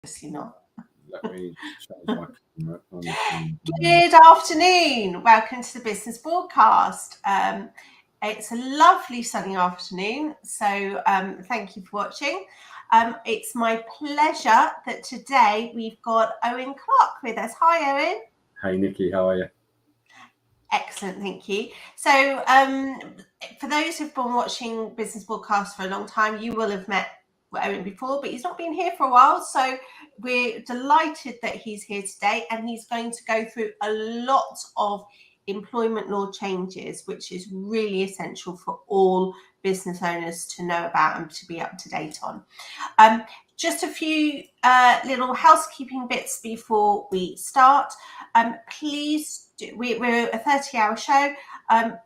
Obviously not. Let me change my camera on. Good afternoon. Welcome to the Business Boardcast. It's a lovely sunny afternoon, so thank you for watching. It's my pleasure that today we've got Owen Clark with us. Hi, Owen. Hey, Nikki, how are you? Excellent, thank you. So for those who've been watching Business Boardcast for a long time, you will have met Owen before, but he's not been here for a while, so we're delighted that he's here today, and he's going to go through a lot of employment law changes, which is really essential for all business owners to know about and to be up to date on. Just a few little housekeeping bits before we start. Please do, we're a 30-hour show.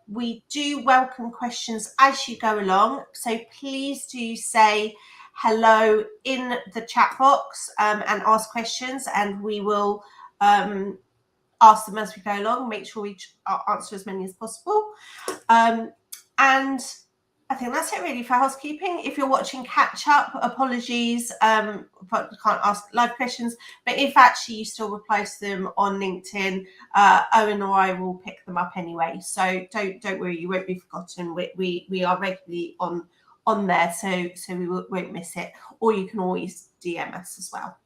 We do welcome questions as you go along, so please do say hello in the chat box and ask questions, and we will ask them as we go along, make sure we answer as many as possible. And I think that's it really for housekeeping. If you're watching catch up, apologies, but can't ask live questions. But if actually you still reply to them on LinkedIn, Owen or I will pick them up anyway. So don't worry, you won't be forgotten. We are regularly on there, so we won't miss it. Or you can always DM us as well.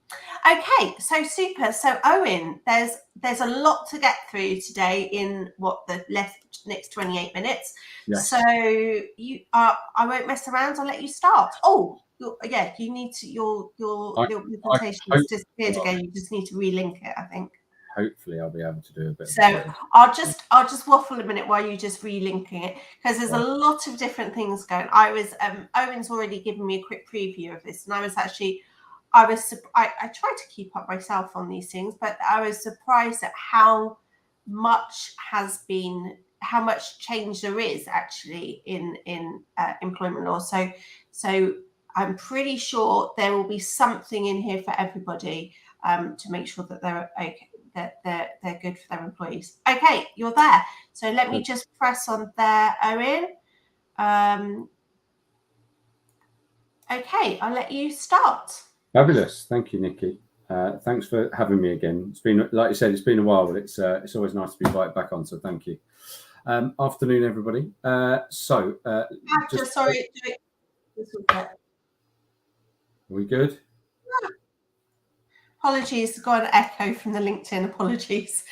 Okay, so super. So Owen, there's a lot to get through today in the next 28 minutes. Yes. So I won't mess around. I'll let you start. Oh, yeah, you need to your presentation has disappeared again. You just need to relink it, I think. Hopefully I'll be able to do a bit. So I'll just waffle a minute while you just relinking it, because there's a lot of different things going. Owen's already given me a quick preview of this, and I try to keep up myself on these things, but I was surprised at how much change there is actually in employment law. So I'm pretty sure there will be something in here for everybody to make sure that they're okay, that they're good for their employees. Okay, you're there. So let me just press on there, Owen. Okay, I'll let you start. Fabulous. Thank you, Nikki. Thanks for having me again. It's been, like you said, it's been a while, but it's always nice to be invited back on. So thank you. Afternoon, everybody. Sorry. Are we good? Apologies, got an echo from the LinkedIn. Apologies.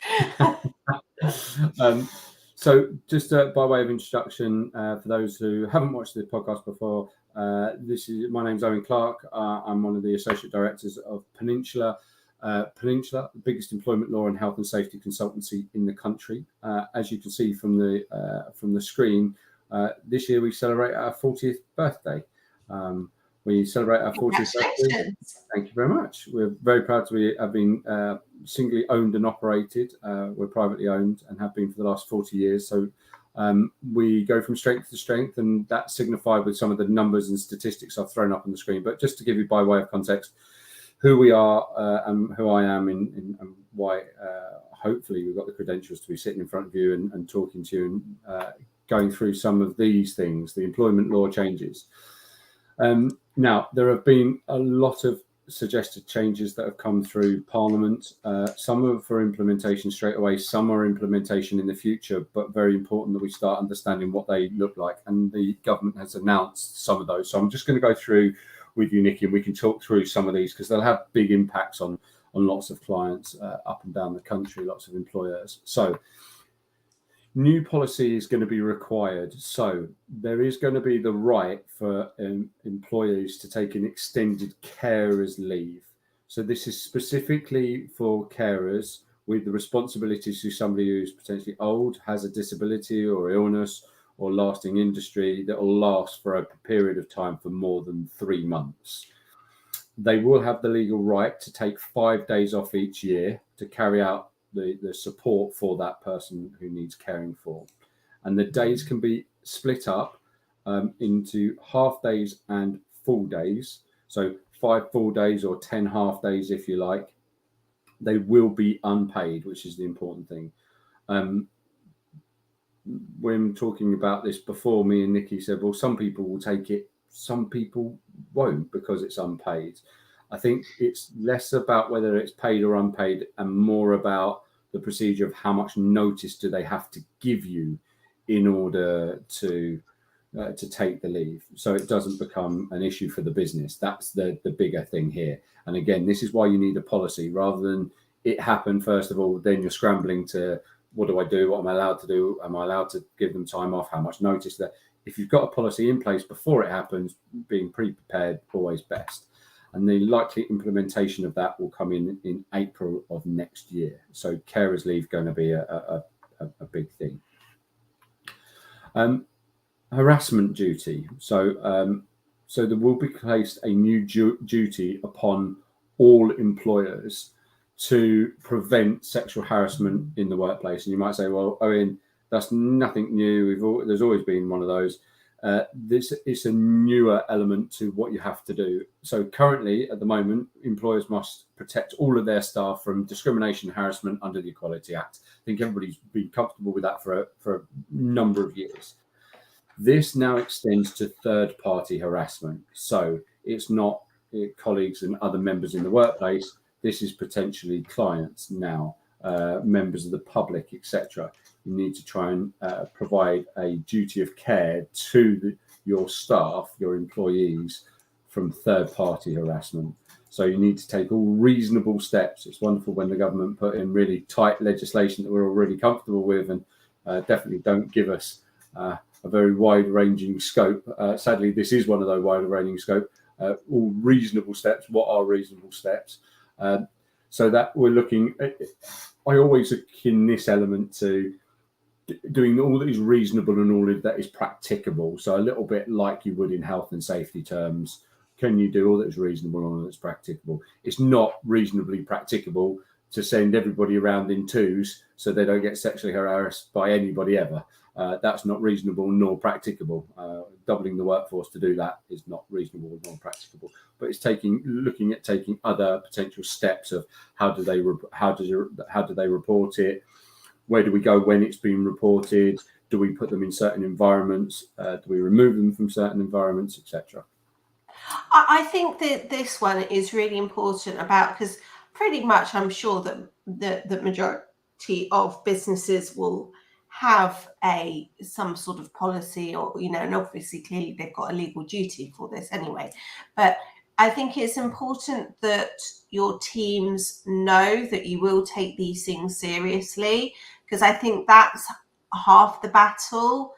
So just by way of introduction, for those who haven't watched the podcast before, my name's Owen Clark. I'm one of the associate directors of Peninsula. Peninsula, the biggest employment law and health and safety consultancy in the country. As you can see from the screen, this year we celebrate our 40th birthday. We celebrate our 40th birthday. Thank you very much. We're very proud to have been singly owned and operated. We're privately owned and have been for the last 40 years. So we go from strength to strength, and that's signified with some of the numbers and statistics I've thrown up on the screen. But just to give you by way of context, who we are and who I am and why hopefully we've got the credentials to be sitting in front of you and talking to you and going through some of these things, the employment law changes. Now, there have been a lot of suggested changes that have come through Parliament. Some are for implementation straight away, some are implementation in the future, but very important that we start understanding what they look like. And the government has announced some of those. So I'm just going to go through with you, Nikki, and we can talk through some of these because they'll have big impacts on lots of clients up and down the country, lots of employers. So new policy is going to be required. So there is going to be the right for employees to take an extended carers leave. So this is specifically for carers with the responsibilities to somebody who's potentially old, has a disability or illness or lasting industry that will last for a period of time for more than 3 months. They will have the legal right to take 5 days off each year to carry out the support for that person who needs caring for. And the days can be split up into half days and full days. So 5 full days or 10 half days, if you like. They will be unpaid, which is the important thing. When talking about this before, me and Nikki said, well, some people will take it, some people won't because it's unpaid. I think it's less about whether it's paid or unpaid and more about the procedure of how much notice do they have to give you in order to take the leave, so it doesn't become an issue for the business. That's the bigger thing here. And again, this is why you need a policy rather than it happen first of all, then you're scrambling to what do I do? What am I allowed to do? Am I allowed to give them time off? How much notice? That if you've got a policy in place before it happens, being pre-prepared always best. And the likely implementation of that will come in April of next year. So carers leave going to be a big thing. Harassment duty. So there will be placed a new duty upon all employers to prevent sexual harassment in the workplace. And you might say, well, Owen, that's nothing new. There's always been one of those. This is a newer element to what you have to do. So currently, at the moment, employers must protect all of their staff from discrimination and harassment under the Equality Act. I think everybody's been comfortable with that for a number of years. This now extends to third-party harassment. So it's not colleagues and other members in the workplace. This is potentially clients now, members of the public, etc. You need to try and provide a duty of care to your staff, your employees, from third-party harassment. So you need to take all reasonable steps. It's wonderful when the government put in really tight legislation that we're already comfortable with, and definitely don't give us a very wide-ranging scope. Sadly, this is one of those wide-ranging scope. All reasonable steps. What are reasonable steps? So that we're looking at, I always akin this element to doing all that is reasonable and all of that is practicable. So a little bit like you would in health and safety terms. Can you do all that is reasonable and all that's practicable? It's not reasonably practicable to send everybody around in twos so they don't get sexually harassed by anybody ever. That's not reasonable nor practicable. Doubling the workforce to do that is not reasonable nor practicable. But it's looking at taking other potential steps of how do they report it? Where do we go when it's been reported? Do we put them in certain environments? Do we remove them from certain environments, etc.? I think that this one is really important because pretty much I'm sure that the majority of businesses will have some sort of policy, or and obviously clearly they've got a legal duty for this anyway. But I think it's important that your teams know that you will take these things seriously, because I think that's half the battle.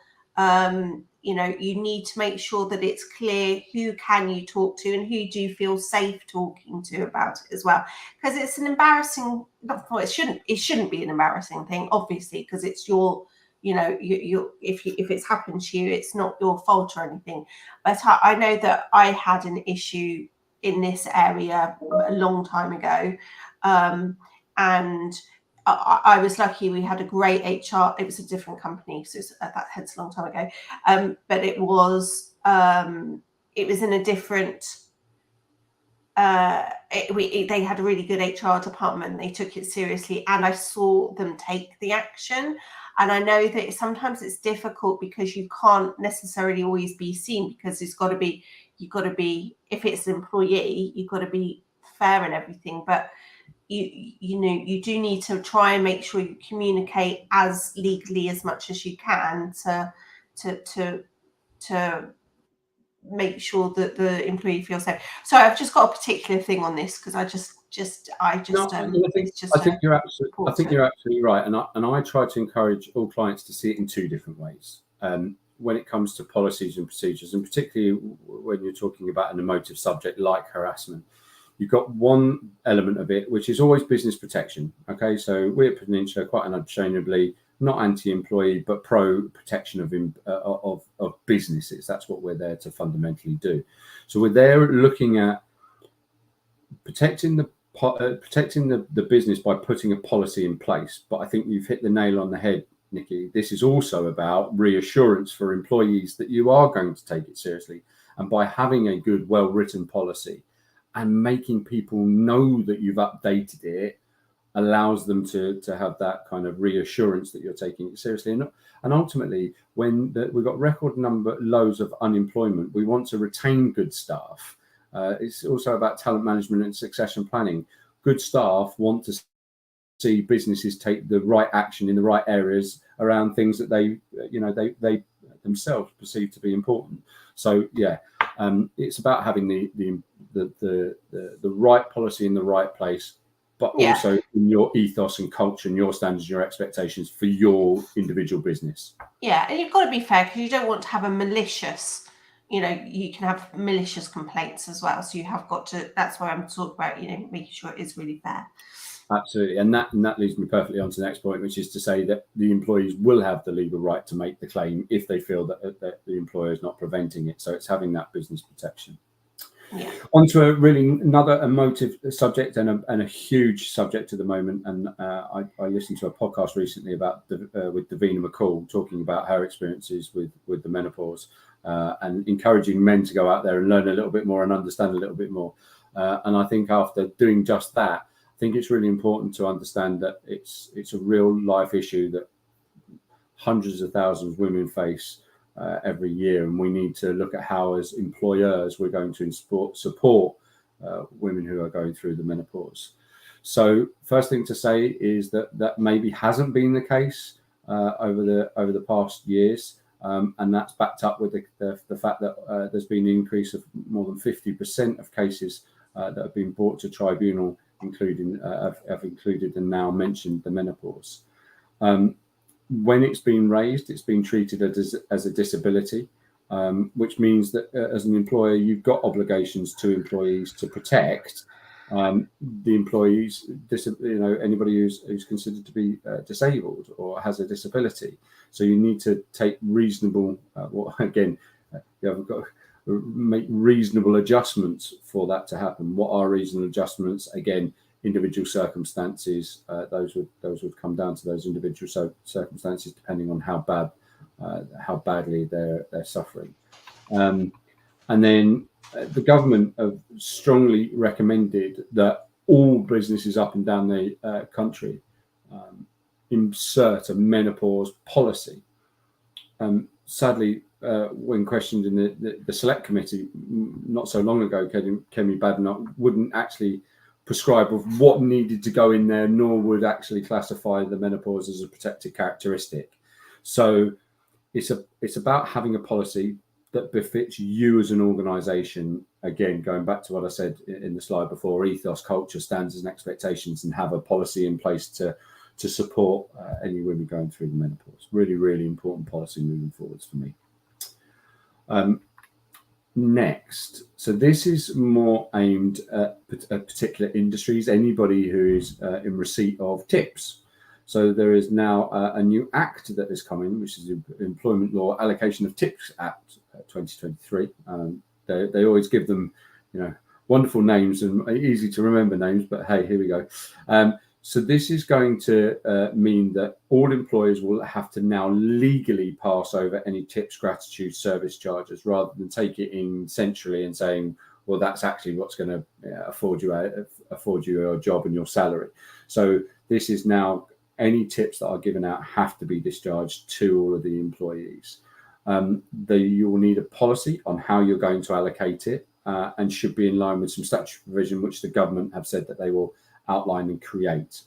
You need to make sure that it's clear who can you talk to and who do you feel safe talking to about it as well. Because it's an embarrassing, it shouldn't be an embarrassing thing, obviously, because it's your, if it's happened to you, it's not your fault or anything. But I know that I had an issue in this area a long time ago. And I was lucky. We had a great HR. It was a different company, so that hence a long time ago. But it was in a different. They had a really good HR department. They took it seriously, and I saw them take the action. And I know that sometimes it's difficult because you can't necessarily always be seen, because you've got to be. If it's an employee, you've got to be fair and everything, but. You do need to try and make sure you communicate as legally as much as you can to make sure that the employee feels safe. So I've just got a particular thing on this because I think you're absolutely right, and I try to encourage all clients to see it in two different ways. When it comes to policies and procedures, and particularly when you're talking about an emotive subject like harassment. You've got one element of it, which is always business protection. Okay, so we at Peninsula, quite unashamedly, not anti-employee, but pro-protection of businesses. That's what we're there to fundamentally do. So we're there looking at protecting the business by putting a policy in place. But I think you've hit the nail on the head, Nikki. This is also about reassurance for employees that you are going to take it seriously, and by having a good, well-written policy. And making people know that you've updated it allows them to have that kind of reassurance that you're taking it seriously. And ultimately, when we've got record lows of unemployment, we want to retain good staff. It's also about talent management and succession planning. Good staff want to see businesses take the right action in the right areas around things that they themselves perceive to be important. So it's about having the right policy in the right place, but also in your ethos and culture and your standards and your expectations for your individual business. Yeah, and you've got to be fair, because you don't want to have a malicious, you can have malicious complaints as well. So you have got to, that's why I'm talking about, making sure it is really fair. Absolutely. And that leads me perfectly on to the next point, which is to say that the employees will have the legal right to make the claim if they feel that the employer is not preventing it. So it's having that business protection. Yeah. On to another emotive subject and a huge subject at the moment. And I listened to a podcast recently with Davina McCall talking about her experiences with the menopause and encouraging men to go out there and learn a little bit more and understand a little bit more. And I think after doing just that, I think it's really important to understand that it's a real life issue that hundreds of thousands of women face every year, and we need to look at how, as employers, we're going to support women who are going through the menopause. So, first thing to say is that maybe hasn't been the case over the past years, and that's backed up with the fact that there's been an increase of more than 50% of cases that have been brought to tribunal, including have included and now mentioned the menopause. When it's been raised, it's been treated as a disability, which means that as an employer, you've got obligations to employees to protect the employees, anybody who's considered to be disabled or has a disability. So you need to take reasonable, you've got to make reasonable adjustments for that to happen. What are reasonable adjustments? Again, individual circumstances. Those would come down to those individual circumstances, depending on how badly they're suffering. And then the government have strongly recommended that all businesses up and down the country insert a menopause policy. Sadly, when questioned in the select committee not so long ago, Kemi Badenoch wouldn't actually prescribe of what needed to go in there, nor would actually classify the menopause as a protected characteristic. So it's about having a policy that befits you as an organisation. Again, going back to what I said in the slide before, ethos, culture, standards and expectations, and have a policy in place to support any women going through the menopause. Really, really important policy moving forwards for me. Next, so this is more aimed at particular industries, anybody who is in receipt of tips. So there is now a new act that is coming, which is the Employment Law Allocation of Tips Act 2023. They always give them, wonderful names and easy to remember names, but hey, here we go. So this is going to mean that all employers will have to now legally pass over any tips, gratitude, service charges, rather than take it in centrally and saying, well, that's actually what's going to afford you your job and your salary. So this is now any tips that are given out have to be discharged to all of the employees. You will need a policy on how you're going to allocate it and should be in line with some statutory provision, which the government have said that they will outline and create.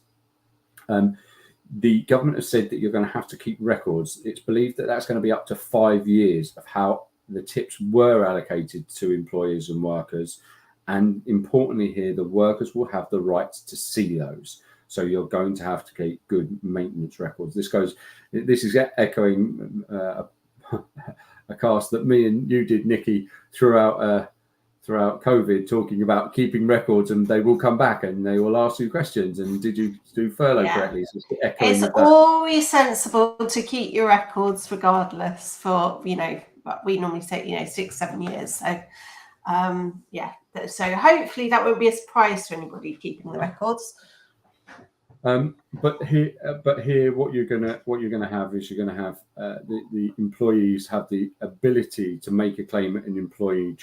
The government has said that you're going to have to keep records. It's believed that that's going to be up to 5 years of how the tips were allocated to employers and workers. And importantly here, the workers will have the right to see those. So you're going to have to keep good maintenance records. This is echoing a cast that me and you did, Nikki, throughout COVID, talking about keeping records, and they will come back and they will ask you questions. And did you do furlough correctly? So it's always sensible to keep your records regardless for, but we normally say, 6-7 years. So, so hopefully that won't be a surprise to anybody keeping the records. But here, what you're gonna have is you're gonna have the employees have the ability to make a claim at an employment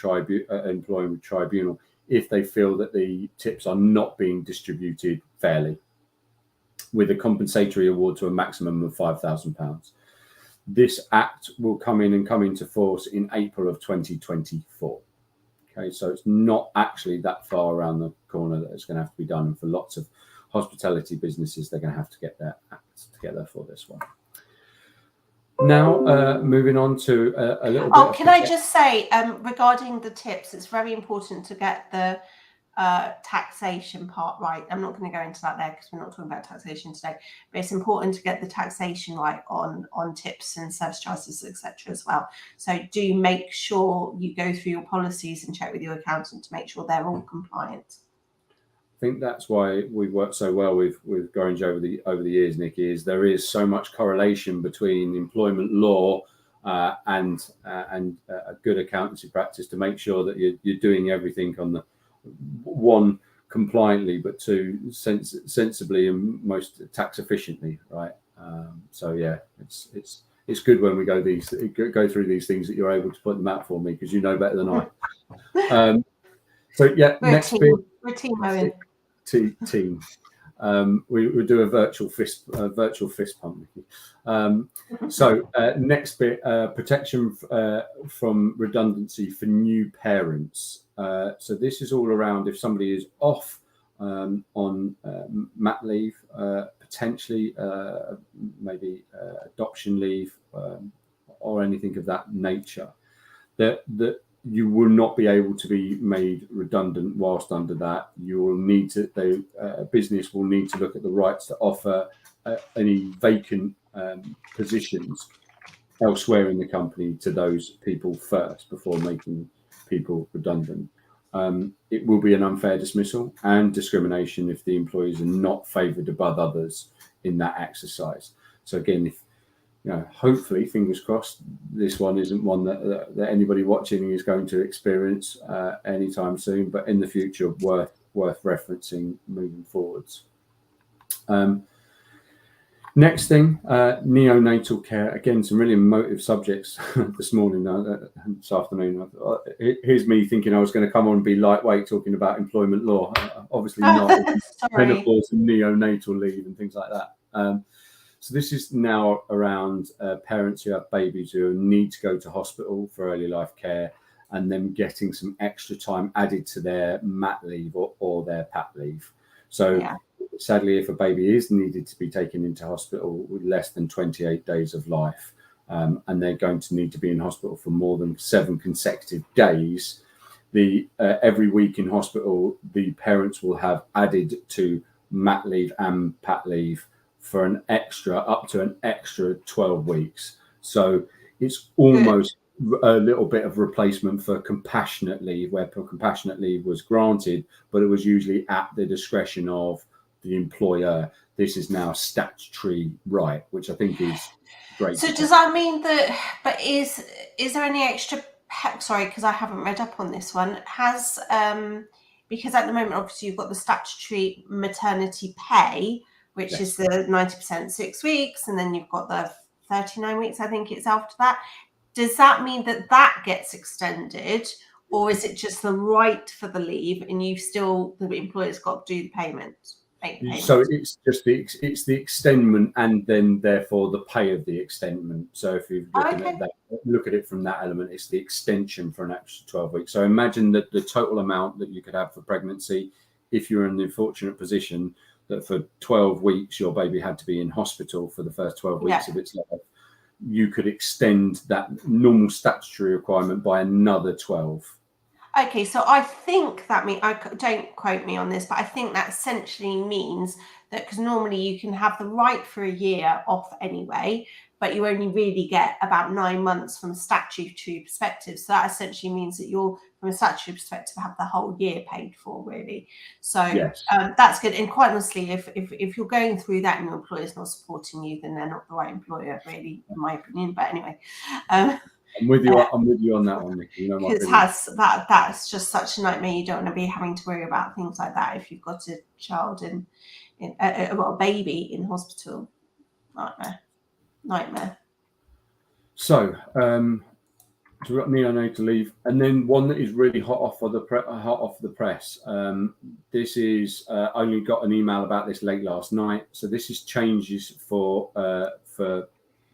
tribunal if they feel that the tips are not being distributed fairly, with a compensatory award to a maximum of £5,000. This act will come into force in April of 2024. Okay, so it's not actually that far around the corner that it's going to have to be done. And for lots of hospitality businesses, they're going to have to get their acts together for this one. Now, moving on to a little bit. Oh, can I just say, regarding the tips, it's very important to get the taxation part right. I'm not going to go into that there because we're not talking about taxation today, but it's important to get the taxation right on tips and service charges, etc. as well. So do make sure you go through your policies and check with your accountant to make sure they're all compliant. I think that's why we've worked so well with Gorringe over the years, Nikki, is there is so much correlation between employment law and a good accountancy practice to make sure that you're doing everything on the one compliantly, but two sensibly and most tax efficiently, right? So yeah, it's good when we go through these things that you're able to put them out for me because you know better than I. So yeah, next bit. We're team, Owen. Team. We do a virtual fist pump. So next bit, protection from redundancy for new parents. So this is all around if somebody is off on mat leave, potentially maybe adoption leave or anything of that nature. That you will not be able to be made redundant whilst under that. You will need to, business will need to look at the rights to offer any vacant positions elsewhere in the company to those people first before making people redundant. It will be an unfair dismissal and discrimination if the employees are not favoured above others in that exercise. So again, if hopefully, fingers crossed, this one isn't one that anybody watching is going to experience anytime soon, but in the future, worth referencing moving forwards. Next thing, neonatal care. Again, some really emotive subjects this morning, this afternoon. Here's me thinking I was going to come on and be lightweight talking about employment law. Obviously not. Menopause and neonatal leave and things like that. So this is now around parents who have babies who need to go to hospital for early life care and then getting some extra time added to their mat leave or their pat leave. So sadly, if a baby is needed to be taken into hospital with less than 28 days of life, and they're going to need to be in hospital for more than 7 consecutive days, every week in hospital, the parents will have added to mat leave and pat leave for up to an extra 12 weeks. So it's almost a little bit of replacement for compassionate leave, where compassionate leave was granted, but it was usually at the discretion of the employer. This is now statutory right, which I think is great. So does that mean that, but is there any extra, sorry, because I haven't read up on this one, because at the moment, obviously you've got the statutory maternity pay, which is the 90% 6 weeks, and then you've got the 39 weeks, I think it's after that. Does that mean that gets extended, or is it just the right for the leave and the employer's got to do the payment? So it's just the extendment and then therefore the pay of the extendment. So if you're looking at that, look at it from that element, it's the extension for an extra 12 weeks. So imagine that the total amount that you could have for pregnancy, if you're in the unfortunate position that for 12 weeks your baby had to be in hospital for the first 12 weeks of its life, you could extend that normal statutory requirement by another 12. Okay, so I think that don't quote me on this, but I think that essentially means that, because normally you can have the right for a year off anyway, but you only really get about 9 months from a statutory perspective. So that essentially means that you're, from a statutory perspective, have the whole year paid for, really. So that's good. And quite honestly, if you're going through that and your employer's not supporting you, then they're not the right employer, really, in my opinion. But anyway. I'm with you on that one, Nikki. Because that's just such a nightmare. You don't want to be having to worry about things like that if you've got a child a baby in hospital. Nightmare. So we've got neonatal leave, and then one that is really hot off the press. This is only got an email about this late last night. So this is changes for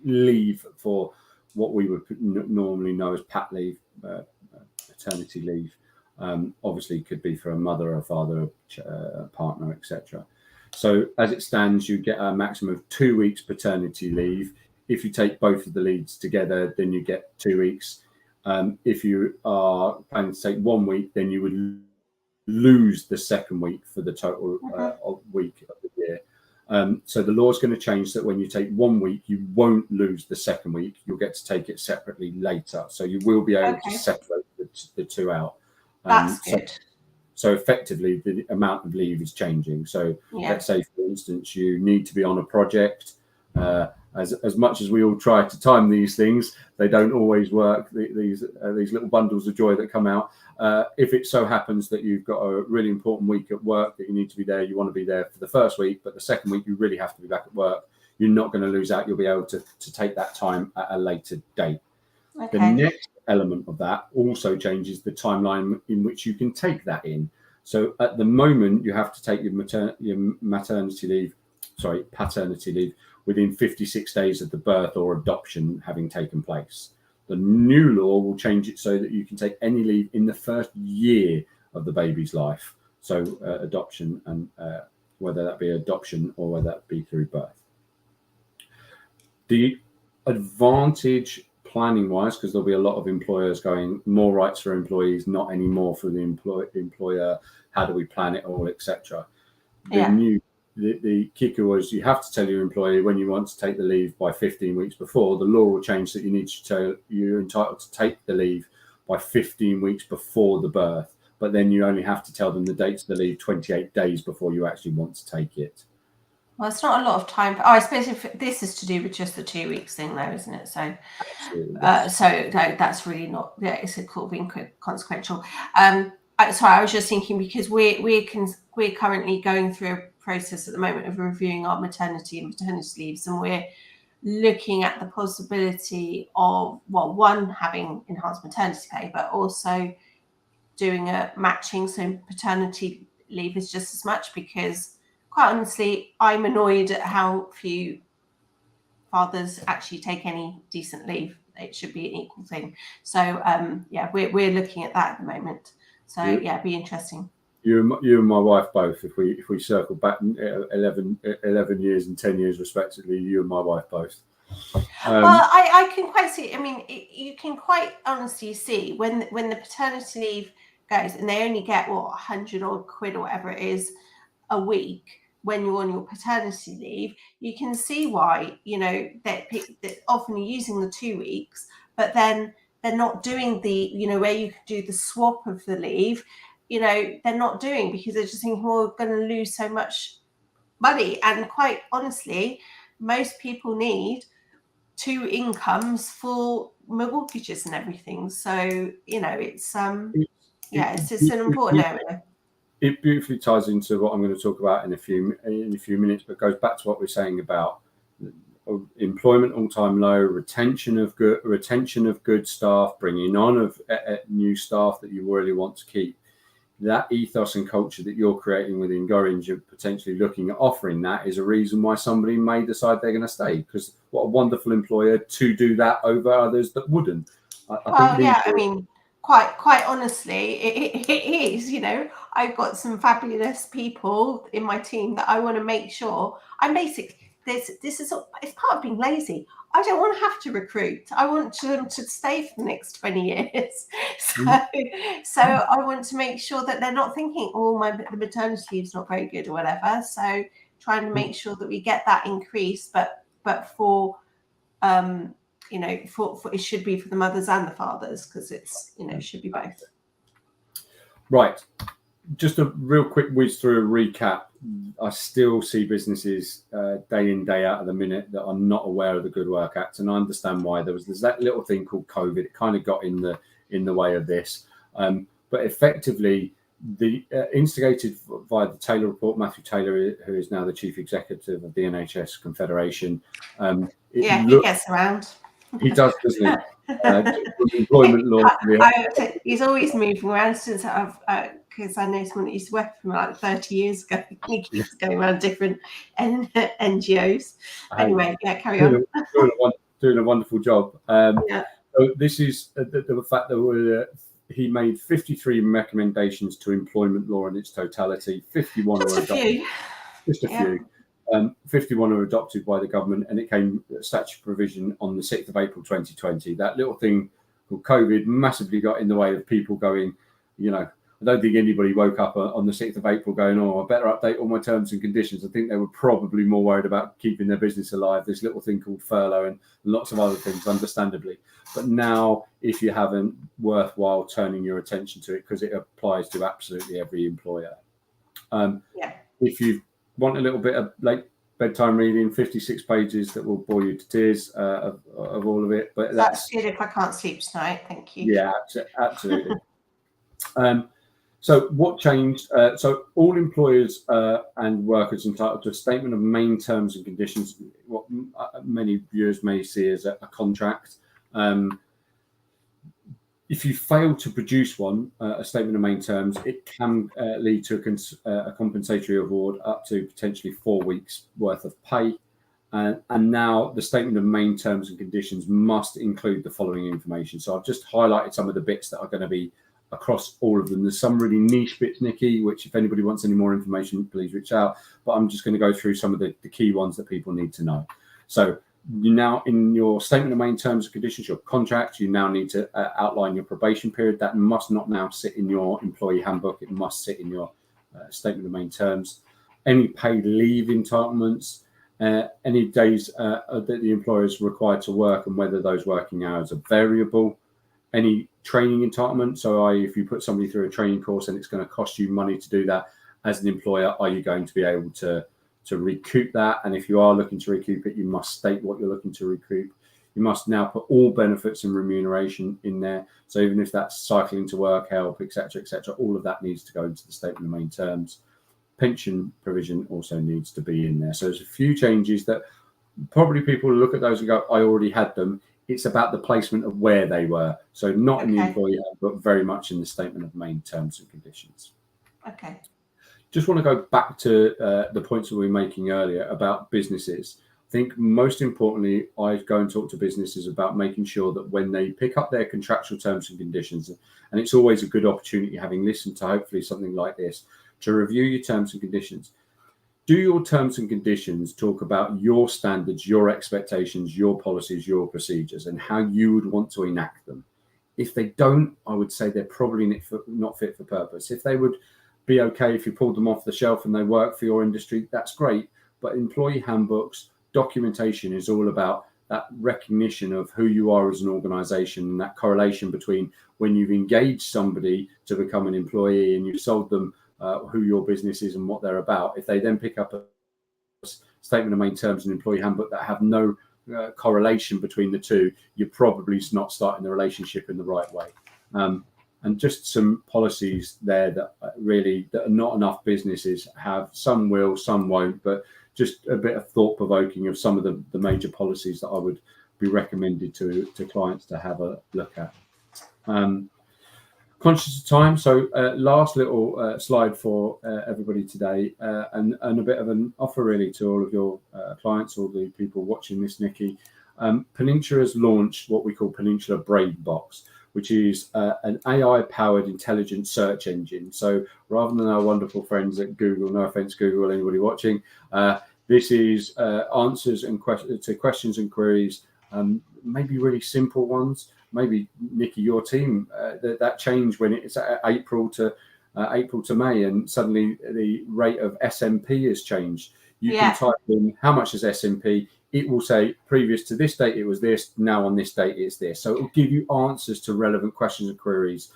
leave for what we would normally know as pat leave, paternity leave. Obviously, could be for a mother, a father, a partner, etc. So as it stands, you get a maximum of 2 weeks paternity leave. If you take both of the leads together, then you get 2 weeks. If you are planning to take 1 week, then you would lose the second week for the total week of the year. So the law is going to change that when you take 1 week, you won't lose the second week. You'll get to take it separately later. So you will be able to separate the two out. That's good. So effectively, the amount of leave is changing. So let's say, for instance, you need to be on a project. As much as we all try to time these things, they don't always work. These little bundles of joy that come out. If it so happens that you've got a really important week at work that you need to be there, you want to be there for the first week, but the second week you really have to be back at work, you're not going to lose out. You'll be able to take that time at a later date. The next element of that also changes the timeline in which you can take that in. So at the moment, you have to take your paternity leave within 56 days of the birth or adoption having taken place. The new law will change it so that you can take any leave in the first year of the baby's life. So adoption, and whether that be adoption or whether that be through birth. The advantage planning wise, because there'll be a lot of employers going, more rights for employees, not anymore for the employer. How do we plan it all, etc. The kicker was you have to tell your employee when you want to take the leave by 15 weeks before. The law will change that you need to tell you're entitled to take the leave by 15 weeks before the birth, but then you only have to tell them the dates of the leave 28 days before you actually want to take it. Well, it's not a lot of time. I suppose if this is to do with just the 2 weeks thing, though, isn't it? So, that's really not. Yeah, it's a cool being consequential. Sorry, I was just thinking because we're currently going through a process at the moment of reviewing our maternity and paternity leaves, and we're looking at the possibility of one, having enhanced maternity pay, but also doing a matching, so paternity leave is just as much, because quite honestly, I'm annoyed at how few fathers actually take any decent leave. It should be an equal thing. So we're looking at that at the moment. So it'd be interesting. You and my wife both. If we circle back 11 years and 10 years respectively, you and my wife both. Well, I can quite see. I mean, you can quite honestly see when the paternity leave goes, and they only get 100 odd quid or whatever it is a week when you're on your paternity leave. You can see why that often you're using the 2 weeks, but then they're not doing the where you could do the swap of the leave. They're not doing, because they're just thinking, we're going to lose so much money. And quite honestly, most people need 2 incomes for mortgages and everything. So it's it's an important area. It beautifully ties into what I'm going to talk about in a few minutes, but goes back to what we're saying about employment all-time low, retention of good staff, bringing on of new staff that you really want to keep. That ethos and culture that you're creating within Gorringe, you're potentially looking at offering that, is a reason why somebody may decide they're going to stay, because what a wonderful employer to do that over others that wouldn't. I mean, quite honestly, it is. I've got some fabulous people in my team that I want to make sure. I'm basically it's part of being lazy. I don't want to have to recruit. I want them to stay for the next 20 years. So I want to make sure that they're not thinking, the maternity leave's not very good or whatever. So trying to make sure that we get that increase, but for it should be for the mothers and the fathers, because it's it should be both. Right. Just a real quick whiz through a recap. I still see businesses day in, day out at the minute that are not aware of the Good Work Act, and I understand why. There's that little thing called COVID. It kind of got in the way of this, but effectively, instigated via the Taylor report, Matthew Taylor, who is now the chief executive of the NHS Confederation. He gets around. He does, doesn't he? Employment law. He's always moving around since because I know someone that used to work for me like 30 years ago. He keeps going around different NGOs. Anyway, carry on. Doing a wonderful job. So this is the fact that we're he made 53 recommendations to employment law in its totality. 51 Just were a few. just a few. 51 were adopted by the government, and it came statute provision on the 6th of April 2020. That little thing called COVID massively got in the way of people going, I don't think anybody woke up on the 6th of April going, I better update all my terms and conditions. I think they were probably more worried about keeping their business alive, this little thing called furlough and lots of other things, understandably. But now, if you haven't, worthwhile turning your attention to it, because it applies to absolutely every employer. If you want a little bit of late bedtime reading, 56 pages that will bore you to tears of all of it. But that's good if I can't sleep tonight. Thank you. Yeah, absolutely. So what changed? So all employers and workers entitled to a statement of main terms and conditions, what many viewers may see as a contract. If you fail to produce one, a statement of main terms, it can lead to a compensatory award up to potentially 4 weeks worth of pay. And now the statement of main terms and conditions must include the following information. So I've just highlighted some of the bits that are going to be across all of them. There's some really niche bits, Nikki, which if anybody wants any more information, please reach out. But I'm just going to go through some of the key ones that people need to know. So you now, in your statement of main terms and conditions, your contract, you now need to outline your probation period. That must not now sit in your employee handbook. It must sit in your statement of main terms. Any paid leave entitlements, any days that the employer is required to work and whether those working hours are variable. Any training entitlement, so if you put somebody through a training course and it's going to cost you money to do that, as an employer, are you going to be able to recoup that? And if you are looking to recoup it, you must state what you're looking to recoup. You must now put all benefits and remuneration in there. So even if that's cycling to work, help, etc., all of that needs to go into the statement of main terms. Pension provision also needs to be in there. So there's a few changes that probably people look at those and go, I already had them. It's about the placement of where they were. So not in the employee, but very much in the statement of main terms and conditions. Okay. Just want to go back to the points that we were making earlier about businesses. I think most importantly, I go and talk to businesses about making sure that when they pick up their contractual terms and conditions, and it's always a good opportunity, having listened to hopefully something like this, to review your terms and conditions. Do your terms and conditions talk about your standards, your expectations, your policies, your procedures, and how you would want to enact them? If they don't, I would say they're probably not fit for purpose. If they would be okay if you pulled them off the shelf and they work for your industry, that's great. But employee handbooks, documentation is all about that recognition of who you are as an organization and that correlation between when you've engaged somebody to become an employee and you've sold them who your business is and what they're about. If they then pick up a statement of main terms and employee handbook that have no correlation between the two, you're probably not starting the relationship in the right way. And just some policies there that are not enough businesses have. Some will, some won't, but just a bit of thought provoking of some of the major policies that I would be recommended to clients to have a look at. Conscious of time, so last little slide for everybody today, and a bit of an offer really to all of your clients, all the people watching this, Nikki. Peninsula has launched what we call Peninsula Brain Box, which is an AI-powered intelligent search engine. So rather than our wonderful friends at Google, no offense Google, anybody watching, this is answers to questions and queries, maybe really simple ones. Maybe Nikki, your team, that change when it's April to May, and suddenly the rate of SMP has changed. You can type in how much is SMP. It will say previous to this date it was this. Now on this date it's this. So it will give you answers to relevant questions and queries.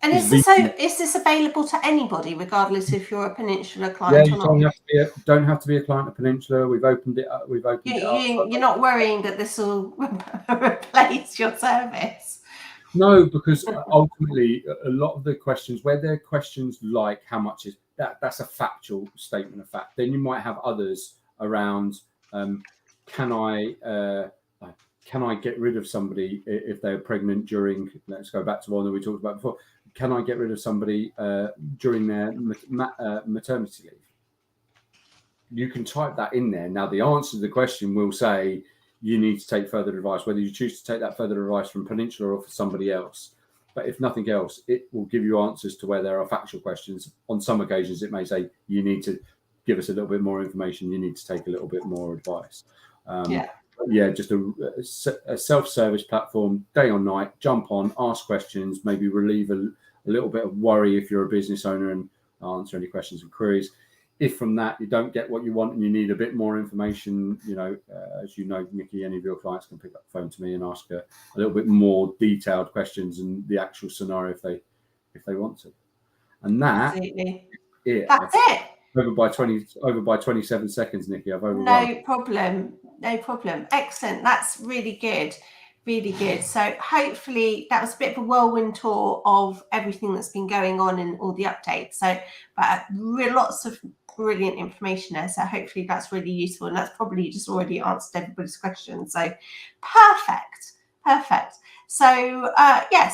Is this available to anybody, regardless if you're a Peninsula client or not? You don't have to be a client of Peninsula. We've opened it up. You're not worrying that this will replace your service? No, because ultimately a lot of the questions, where they're questions like how much is that's a factual statement of fact. Then you might have others around can I get rid of somebody if they're pregnant during, let's go back to one that we talked about before, can I get rid of somebody during their maternity leave? You can type that in there. Now, the answer to the question will say you need to take further advice, whether you choose to take that further advice from Peninsula or for somebody else. But if nothing else, it will give you answers to where there are factual questions. On some occasions, it may say you need to give us a little bit more information. You need to take a little bit more advice. Just a self-service platform, day or night. Jump on, ask questions, maybe relieve a little bit of worry if you're a business owner, and answer any questions and queries. If from that you don't get what you want and you need a bit more information, as you know, Nikki, any of your clients can pick up the phone to me and ask a little bit more detailed questions and the actual scenario if they want to. And that's it. Over by 27 seconds, Nikki. I've overrun. No problem. Excellent. That's really good. Really good. So hopefully that was a bit of a whirlwind tour of everything that's been going on and all the updates. So, but lots of brilliant information there. So hopefully that's really useful, and that's probably just already answered everybody's questions. So perfect. So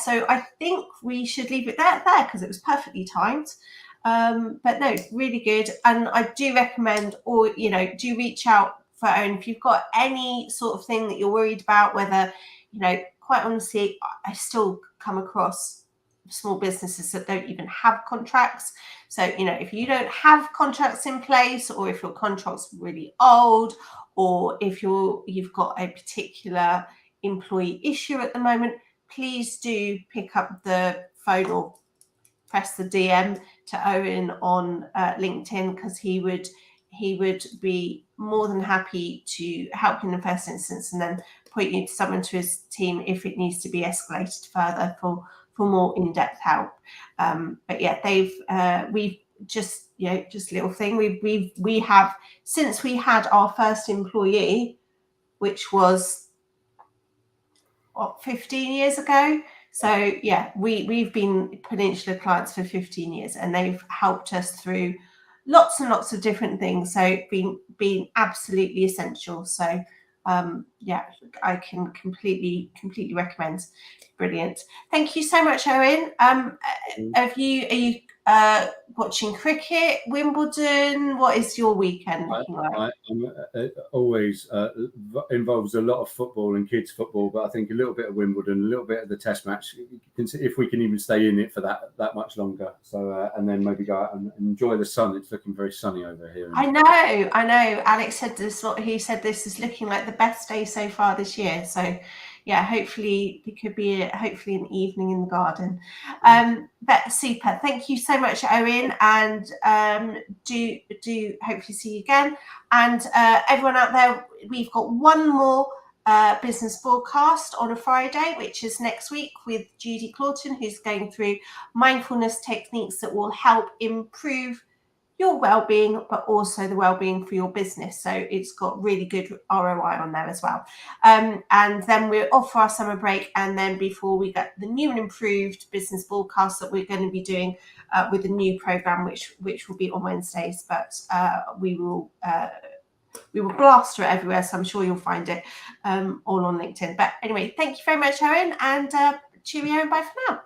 so I think we should leave it there because it was perfectly timed. But no, really good. And I do recommend, do reach out for Owen if you've got any sort of thing that you're worried about, whether, quite honestly, I still come across small businesses that don't even have contracts. So, if you don't have contracts in place, or if your contract's really old, or if you've got a particular employee issue at the moment, please do pick up the phone or press the DM to Owen on LinkedIn, because he would be more than happy to help you in the first instance, and then point you to someone to his team if it needs to be escalated further for more in-depth help. But yeah, we've just a little thing. We have, since we had our first employee, which was 15 years ago. So yeah, we've been Peninsula clients for 15 years, and they've helped us through lots and lots of different things. So been absolutely essential. So I can completely recommend. Brilliant. Thank you so much, Owen. Are you watching cricket, Wimbledon? What is your weekend looking like? Always involves a lot of football and kids football, but I think a little bit of Wimbledon, a little bit of the Test match, if we can even stay in it for that much longer. So and then maybe go out and enjoy the sun. It's looking very sunny over here. I know. Alex said this. He said this is looking like the best day so far this year. So yeah, hopefully it could be an evening in the garden. But super. Thank you so much, Owen, and do hopefully see you again. And everyone out there, we've got one more business broadcast on a Friday, which is next week, with Judy Clawton, who's going through mindfulness techniques that will help improve your well-being, but also the well-being for your business. So it's got really good ROI on there as well. And then we're off for our summer break, and then before we get the new and improved business broadcast that we're going to be doing with a new program, which will be on Wednesdays, but we will blast through it everywhere, so I'm sure you'll find it all on LinkedIn. But anyway, thank you very much, Owen, and cheerio and bye for now.